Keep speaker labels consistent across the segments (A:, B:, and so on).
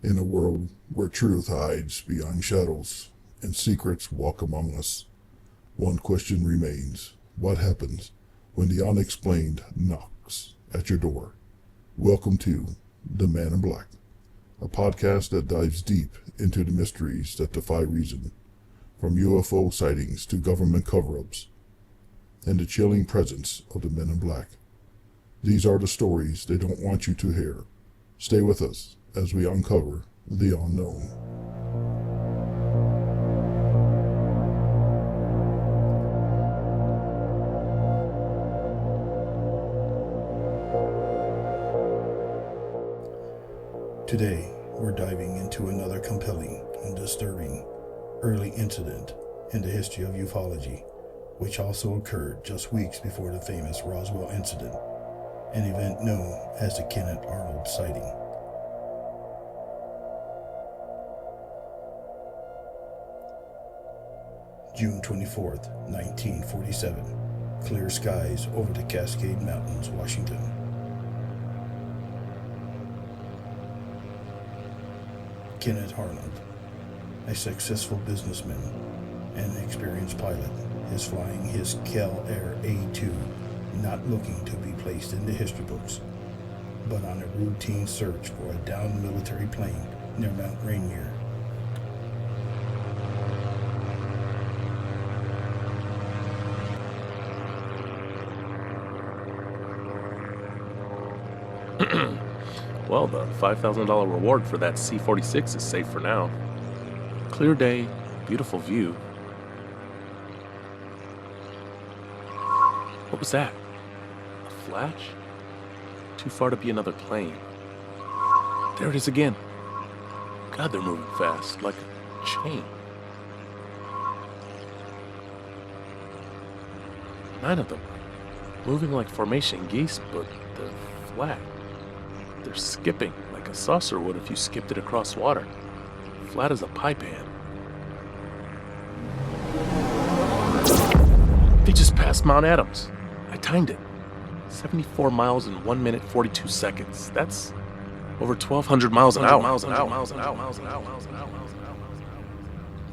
A: In a world where truth hides behind shadows and secrets walk among us, one question remains. What happens when the unexplained knocks at your door? Welcome to The Man in Black, a podcast that dives deep into the mysteries that defy reason, from UFO sightings to government cover-ups, and the chilling presence of the Men in Black. These are the stories they don't want you to hear. Stay with us as we uncover the unknown.
B: Today, we're diving into another compelling and disturbing early incident in the history of ufology, which also occurred just weeks before the famous Roswell incident, an event known as the Kenneth Arnold sighting. June 24th, 1947. Clear skies over the Cascade Mountains, Washington. Kenneth Arnold, a successful businessman and an experienced pilot, is flying his Kel Air A2, not looking to be placed in the history books, but on a routine search for a downed military plane near Mount Rainier.
C: Well, the $5,000 reward for that C-46 is safe for now. Clear day, beautiful view. What was that? A flash? Too far to be another plane. There it is again. God, they're moving fast, like a chain. 9 of them. Moving like formation geese, but they're flat. They're skipping like a saucer would if you skipped it across water. Flat as a pie pan. They just passed Mount Adams. I timed it. 74 miles in 1 minute 42 seconds. That's over 1,200 miles an hour.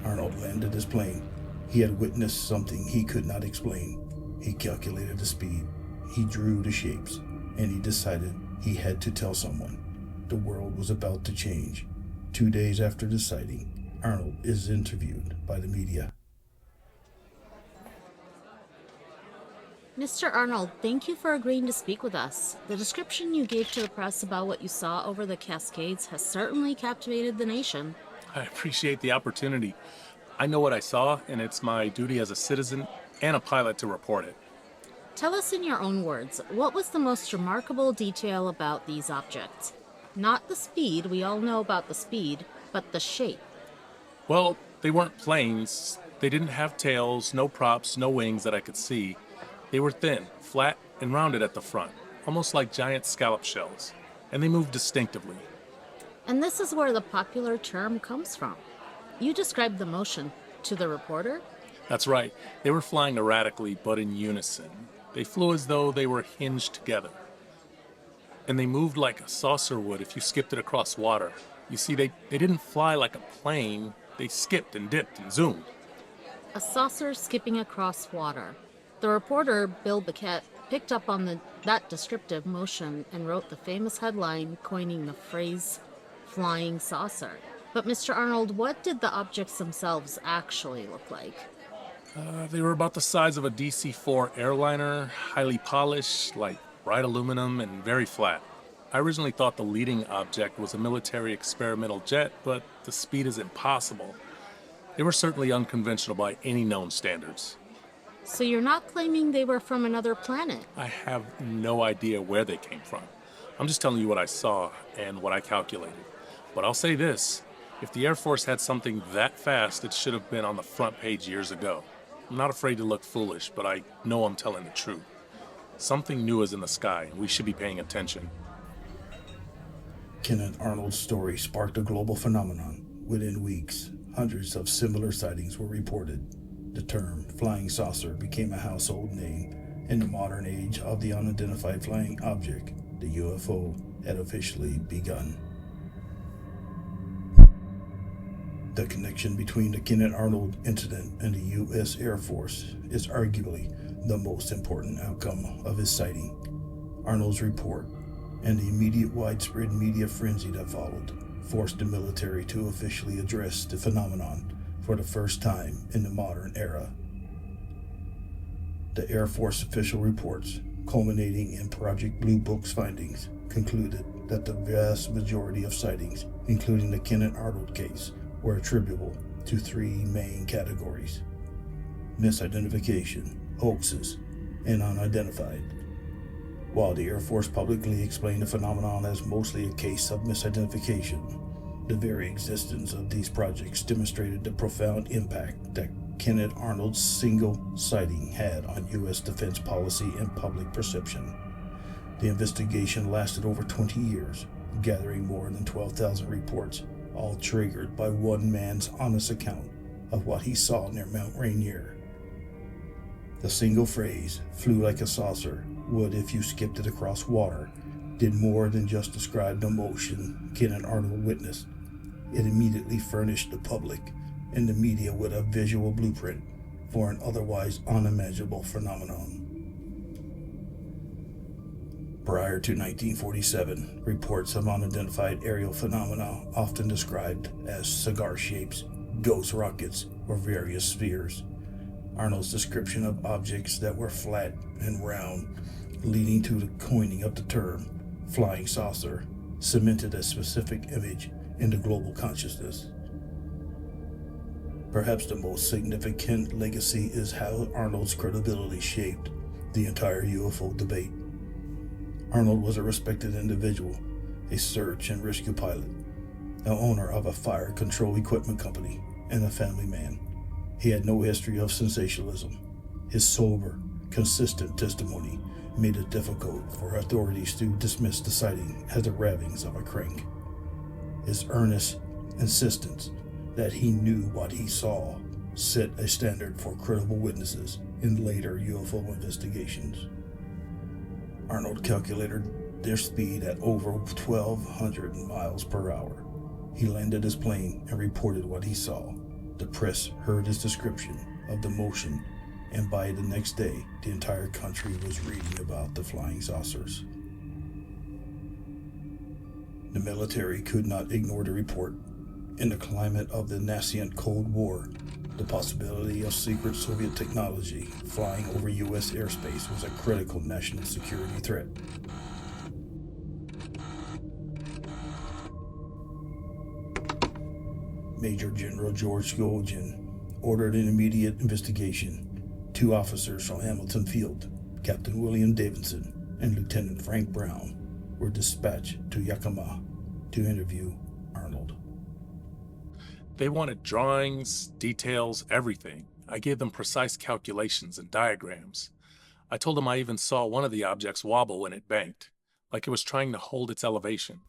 B: Arnold landed his plane. He had witnessed something he could not explain. He calculated the speed. He drew the shapes. And he decided he had to tell someone. The world was about to change. 2 days after the sighting, Arnold is interviewed by the media.
D: Mr. Arnold, thank you for agreeing to speak with us. The description you gave to the press about what you saw over the Cascades has certainly captivated the nation.
C: I appreciate the opportunity. I know what I saw, and it's my duty as a citizen and a pilot to report it.
D: Tell us in your own words, what was the most remarkable detail about these objects? Not the speed, we all know about the speed, but the shape.
C: Well, they weren't planes. They didn't have tails, no props, no wings that I could see. They were thin, flat, and rounded at the front, almost like giant scallop shells, and they moved distinctively.
D: And this is where the popular term comes from. You described the motion to the reporter?
C: That's right. They were flying erratically, but in unison. They flew as though they were hinged together. And they moved like a saucer would if you skipped it across water. You see, they didn't fly like a plane. They skipped and dipped and zoomed.
D: A saucer skipping across water. The reporter, Bill Bickett, picked up on that descriptive motion and wrote the famous headline coining the phrase flying saucer. But Mr. Arnold, what did the objects themselves actually look like?
C: They were about the size of a DC-4 airliner, highly polished, like bright aluminum, and very flat. I originally thought the leading object was a military experimental jet, but the speed is impossible. They were certainly unconventional by any known standards.
D: So you're not claiming they were from another planet?
C: I have no idea where they came from. I'm just telling you what I saw and what I calculated. But I'll say this, if the Air Force had something that fast, it should have been on the front page years ago. I'm not afraid to look foolish, but I know I'm telling the truth. Something new is in the sky, and we should be paying attention.
B: Kenneth Arnold's story sparked a global phenomenon. Within weeks, hundreds of similar sightings were reported. The term flying saucer became a household name in the modern age of the unidentified flying object. The UFO had officially begun. The connection between the Kenneth Arnold incident and the U.S. Air Force is arguably the most important outcome of his sighting. Arnold's report and the immediate widespread media frenzy that followed forced the military to officially address the phenomenon for the first time in the modern era. The Air Force official reports, culminating in Project Blue Book's findings, concluded that the vast majority of sightings, including the Kenneth Arnold case, were attributable to three main categories: misidentification, hoaxes, and unidentified. While the Air Force publicly explained the phenomenon as mostly a case of misidentification, the very existence of these projects demonstrated the profound impact that Kenneth Arnold's single sighting had on U.S. defense policy and public perception. The investigation lasted over 20 years, gathering more than 12,000 reports, all triggered by one man's honest account of what he saw near Mount Rainier. The single phrase, "flew like a saucer," would, if you skipped it across water, did more than just describe the motion Kenneth Arnold witnessed. It immediately furnished the public and the media with a visual blueprint for an otherwise unimaginable phenomenon. Prior to 1947, reports of unidentified aerial phenomena, often described as cigar shapes, ghost rockets, or various spheres. Arnold's description of objects that were flat and round, leading to the coining of the term flying saucer, cemented a specific image in the global consciousness. Perhaps the most significant legacy is how Arnold's credibility shaped the entire UFO debate. Arnold was a respected individual, a search and rescue pilot, the owner of a fire control equipment company, and a family man. He had no history of sensationalism. His sober, consistent testimony made it difficult for authorities to dismiss the sighting as the ravings of a crank. His earnest insistence that he knew what he saw set a standard for credible witnesses in later UFO investigations. Arnold calculated their speed at over 1,200 miles per hour. He landed his plane and reported what he saw. The press heard his description of the motion, and by the next day, the entire country was reading about the flying saucers. The military could not ignore the report. In the climate of the nascent Cold War, the possibility of secret Soviet technology flying over U.S. airspace was a critical national security threat. Major General George Goldgen ordered an immediate investigation. 2 officers from Hamilton Field, Captain William Davidson and Lieutenant Frank Brown, were dispatched to Yakima to interview Arnold.
C: They wanted drawings, details, everything. I gave them precise calculations and diagrams. I told them I even saw one of the objects wobble when it banked, like it was trying to hold its elevation.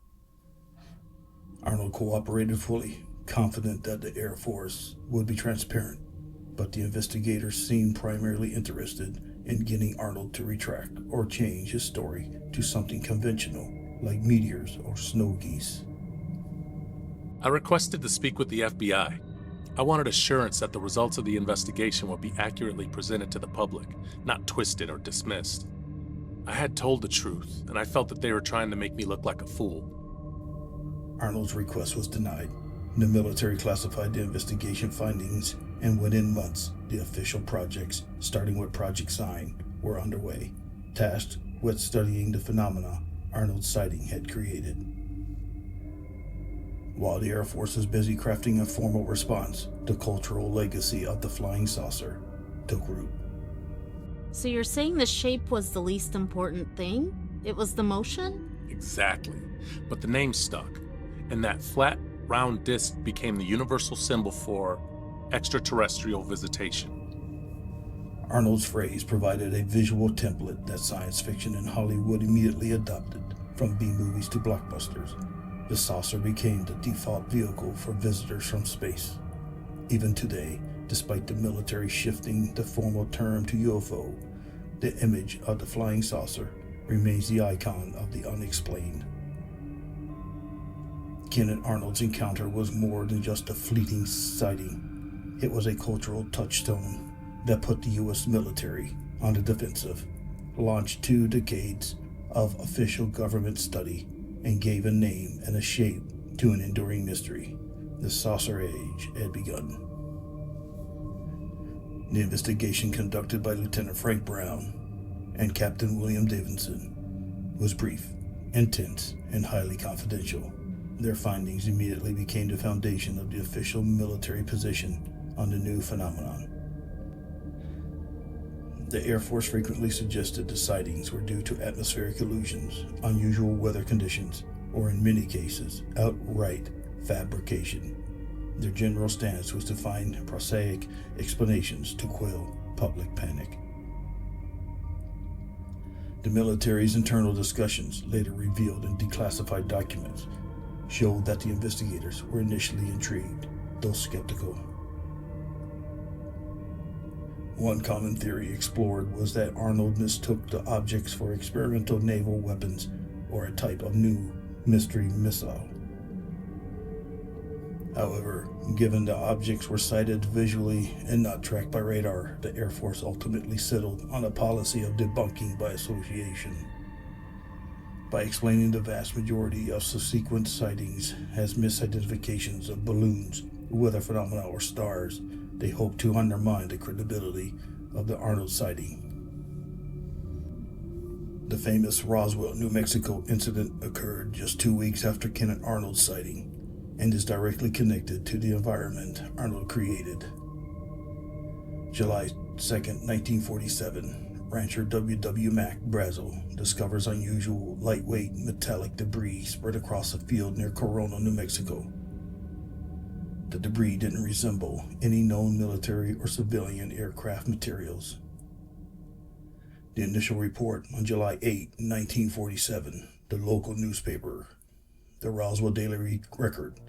B: Arnold cooperated fully, confident that the Air Force would be transparent, but the investigators seemed primarily interested in getting Arnold to retract or change his story to something conventional, like meteors or snow geese.
C: I requested to speak with the FBI. I wanted assurance that the results of the investigation would be accurately presented to the public, not twisted or dismissed. I had told the truth, and I felt that they were trying to make me look like a fool.
B: Arnold's request was denied. The military classified the investigation findings, and within months, the official projects, starting with Project Sign, were underway, tasked with studying the phenomena Arnold's sighting had created. While the Air Force was busy crafting a formal response, the cultural legacy of the flying saucer took root.
D: So you're saying the shape was the least important thing? It was the motion?
C: Exactly. But the name stuck, and that flat, round disc became the universal symbol for extraterrestrial visitation.
B: Arnold's phrase provided a visual template that science fiction and Hollywood immediately adopted, from B-movies to blockbusters. The saucer became the default vehicle for visitors from space. Even today, despite the military shifting the formal term to UFO, the image of the flying saucer remains the icon of the unexplained. Kenneth Arnold's encounter was more than just a fleeting sighting. It was a cultural touchstone that put the U.S. military on the defensive, launched 2 decades of official government study, and gave a name and a shape to an enduring mystery. The Saucer Age had begun. The investigation, conducted by Lieutenant Frank Brown and Captain William Davidson, was brief, intense, and highly confidential. Their findings immediately became the foundation of the official military position on the new phenomenon. The Air Force frequently suggested the sightings were due to atmospheric illusions, unusual weather conditions, or in many cases, outright fabrication. Their general stance was to find prosaic explanations to quell public panic. The military's internal discussions, later revealed in declassified documents, showed that the investigators were initially intrigued, though skeptical. One common theory explored was that Arnold mistook the objects for experimental naval weapons or a type of new mystery missile. However, given the objects were sighted visually and not tracked by radar, the Air Force ultimately settled on a policy of debunking by association. By explaining the vast majority of subsequent sightings as misidentifications of balloons, weather phenomena, or stars, they hoped to undermine the credibility of the Arnold sighting. The famous Roswell, New Mexico incident occurred just 2 weeks after Kenneth Arnold's sighting, and is directly connected to the environment Arnold created. July 2nd, 1947, rancher W. Mac Brazel discovers unusual lightweight metallic debris spread across a field near Corona, New Mexico. The debris didn't resemble any known military or civilian aircraft materials. The initial report on July 8, 1947, the local newspaper, the Roswell Daily Record,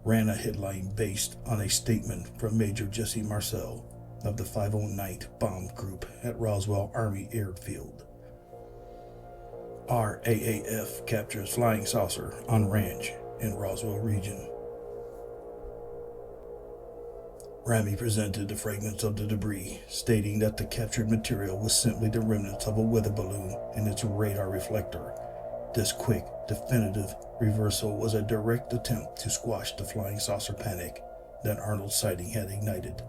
B: ran a headline based on a statement from Major Jesse Marcel of the 509th Bomb Group at Roswell Army Airfield. RAAF captures flying saucer on ranch in Roswell region. Rami presented the fragments of the debris, stating that the captured material was simply the remnants of a weather balloon and its radar reflector. This quick, definitive reversal was a direct attempt to squash the flying saucer panic that Arnold's sighting had ignited.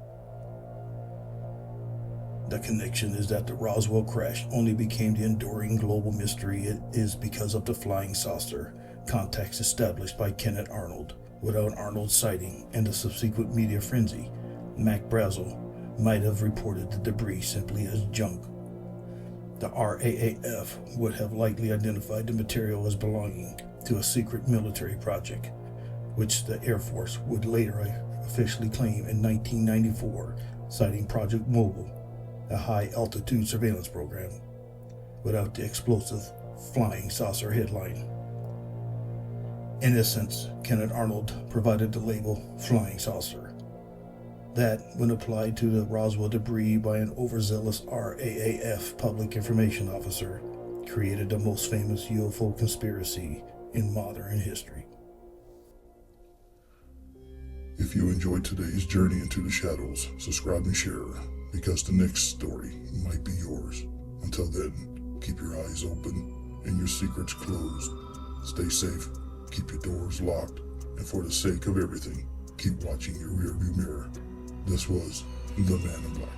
B: The connection is that the Roswell crash only became the enduring global mystery it is because of the flying saucer contacts established by Kenneth Arnold. Without Arnold's sighting and the subsequent media frenzy, Mac Brazel might have reported the debris simply as junk. The RAAF would have likely identified the material as belonging to a secret military project, which the Air Force would later officially claim in 1994, citing Project Mogul, a high-altitude surveillance program, without the explosive flying saucer headline. In essence, Kenneth Arnold provided the label flying saucer. That, when applied to the Roswell debris by an overzealous RAAF public information officer, created the most famous UFO conspiracy in modern history.
A: If you enjoyed today's journey into the shadows, subscribe and share, because the next story might be yours. Until then, keep your eyes open and your secrets closed. Stay safe, keep your doors locked, and for the sake of everything, keep watching your rearview mirror. This was The Man in Black.